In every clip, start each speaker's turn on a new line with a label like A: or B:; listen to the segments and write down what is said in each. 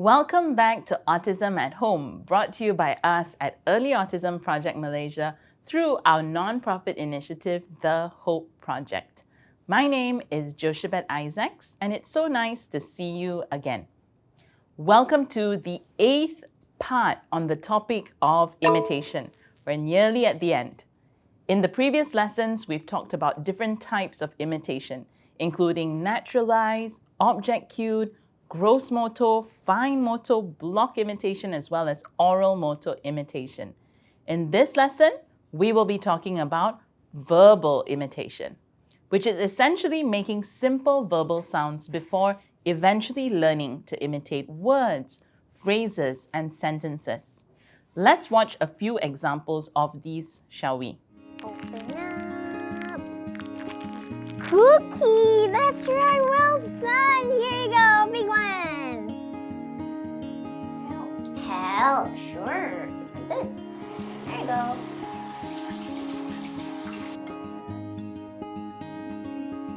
A: Welcome back to Autism at Home, brought to you by us at Early Autism Project Malaysia through our non-profit initiative, The Hope Project. My name is Jochebet Isaacs, and it's so nice to see you again. Welcome to the 8th part on the topic of imitation. We're nearly at the end. In the previous lessons, we've talked about different types of imitation, including naturalized, object-cued, gross motor, fine motor, block imitation, as well as oral motor imitation. In this lesson, we will be talking about verbal imitation, which is essentially making simple verbal sounds before eventually learning to imitate words, phrases, and sentences. Let's watch a few examples of these, shall we?
B: Open up. Cookie! That's right, well done! Here you go, big one! Help, sure. Like this. There you go.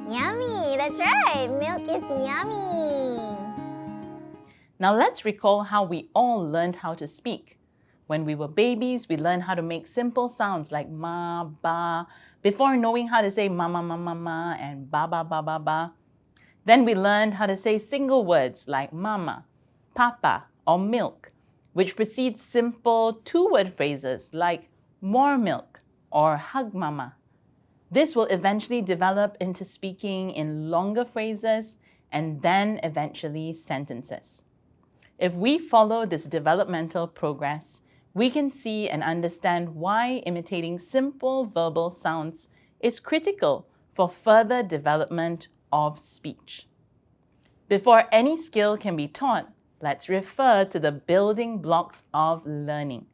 B: Yummy! That's right, milk is yummy!
A: Now let's recall how we all learned how to speak. When we were babies, we learned how to make simple sounds like ma, ba, before knowing how to say mama, mama, ma, and ba, ba, ba, ba, ba. Then we learned how to say single words like mama, papa, or milk, which precedes simple two-word phrases like more milk or hug mama. This will eventually develop into speaking in longer phrases and then eventually sentences. If we follow this developmental progress, we can see and understand why imitating simple verbal sounds is critical for further development of speech. Before any skill can be taught, let's refer to the building blocks of learning.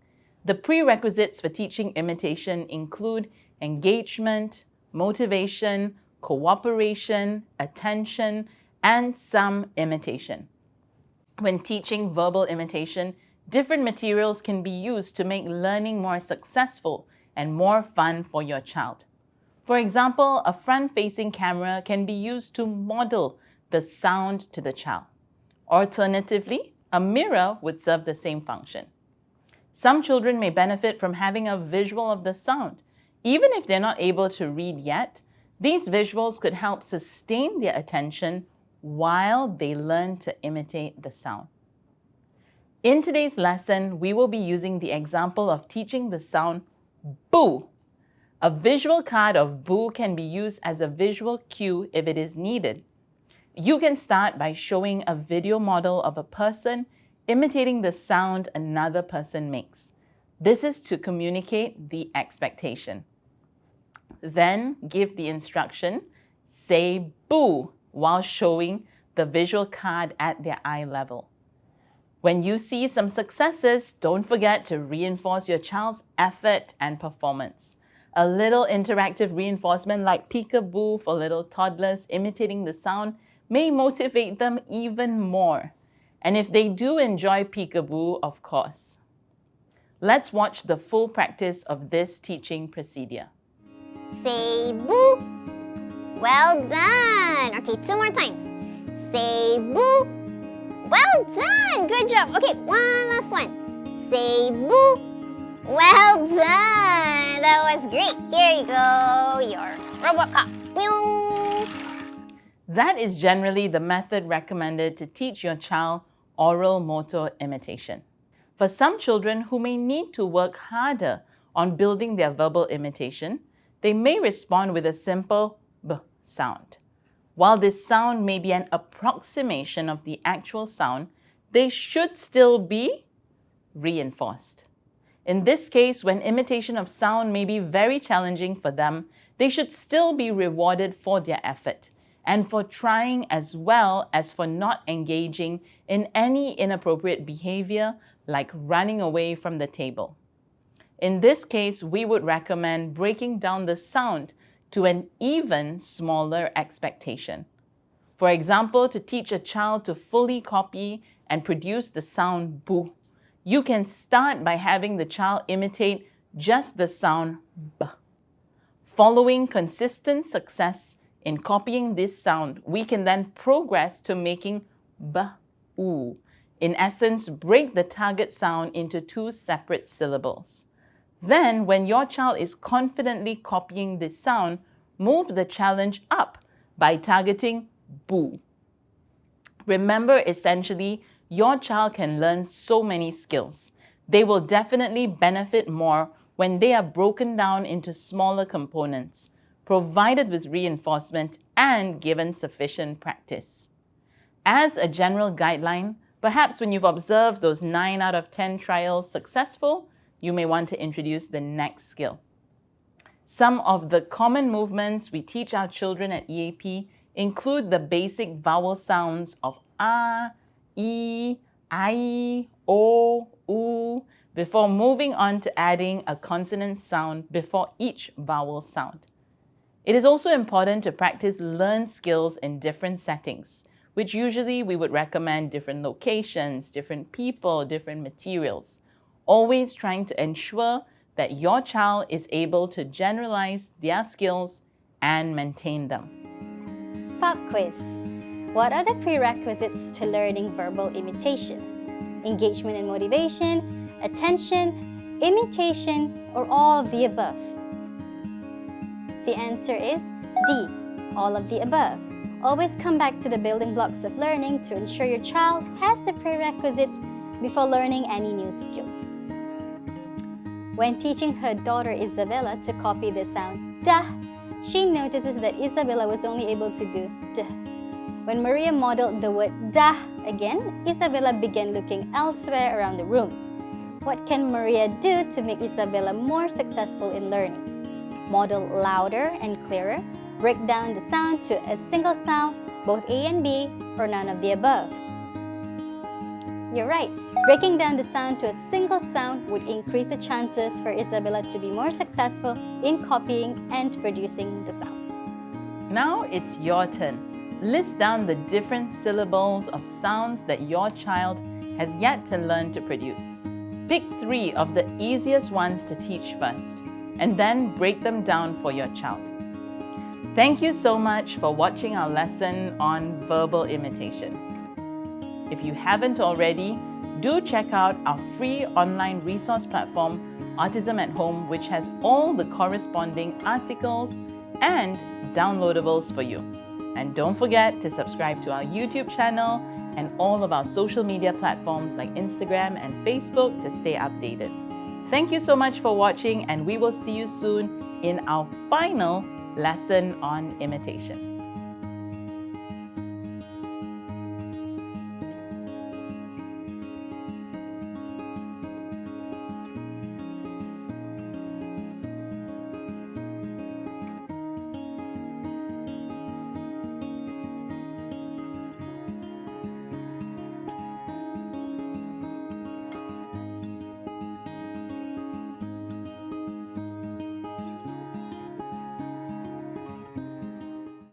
A: The prerequisites for teaching imitation include engagement, motivation, cooperation, attention, and some imitation. When teaching verbal imitation, different materials can be used to make learning more successful and more fun for your child. For example, a front-facing camera can be used to model the sound to the child. Alternatively, a mirror would serve the same function. Some children may benefit from having a visual of the sound. Even if they're not able to read yet, these visuals could help sustain their attention while they learn to imitate the sound. In today's lesson, we will be using the example of teaching the sound boo. A visual card of boo can be used as a visual cue if it is needed. You can start by showing a video model of a person imitating the sound another person makes. This is to communicate the expectation. Then give the instruction, say boo, while showing the visual card at their eye level. When you see some successes, don't forget to reinforce your child's effort and performance. A little interactive reinforcement like peekaboo for little toddlers imitating the sound may motivate them even more. And if they do enjoy peekaboo, of course. Let's watch the full practice of this teaching procedure.
B: Say boo! Well done! Okay, 2 more times. Say boo! Well done! Good job! Okay, one last one. Say boo! Well done! That was great. Here you go, your robot cop. Boing.
A: That is generally the method recommended to teach your child oral motor imitation. For some children who may need to work harder on building their verbal imitation, they may respond with a simple b sound. While this sound may be an approximation of the actual sound, they should still be reinforced. In this case, when imitation of sound may be very challenging for them, they should still be rewarded for their effort and for trying as well as for not engaging in any inappropriate behavior like running away from the table. In this case, we would recommend breaking down the sound to an even smaller expectation. For example, to teach a child to fully copy and produce the sound boo, you can start by having the child imitate just the sound b. Following consistent success in copying this sound, we can then progress to making b, oo In essence, break the target sound into 2 separate syllables. Then, when your child is confidently copying this sound, move the challenge up by targeting boo. Remember, essentially, your child can learn so many skills. They will definitely benefit more when they are broken down into smaller components, provided with reinforcement and given sufficient practice. As a general guideline, perhaps when you've observed those 9 out of 10 trials successful, you may want to introduce the next skill. Some of the common movements we teach our children at EAP include the basic vowel sounds of A, E, I, O, U, before moving on to adding a consonant sound before each vowel sound. It is also important to practice learned skills in different settings, which usually we would recommend different locations, different people, different materials, always trying to ensure that your child is able to generalize their skills and maintain them.
B: Pop quiz. What are the prerequisites to learning verbal imitation? Engagement and motivation, attention, imitation, or all of the above? The answer is D, all of the above. Always come back to the building blocks of learning to ensure your child has the prerequisites before learning any new skill. When teaching her daughter Isabella to copy the sound da, she notices that Isabella was only able to do d. When Maria modeled the word da again, Isabella began looking elsewhere around the room. What can Maria do to make Isabella more successful in learning? Model louder and clearer, break down the sound to a single sound, both A and B, or none of the above. You're right, breaking down the sound to a single sound would increase the chances for Isabella to be more successful in copying and producing the sound.
A: Now it's your turn. List down the different syllables of sounds that your child has yet to learn to produce. Pick 3 of the easiest ones to teach first, and then break them down for your child. Thank you so much for watching our lesson on verbal imitation. If you haven't already, do check out our free online resource platform, Autism at Home, which has all the corresponding articles and downloadables for you. And don't forget to subscribe to our YouTube channel and all of our social media platforms like Instagram and Facebook to stay updated. Thank you so much for watching, and we will see you soon in our final lesson on imitation.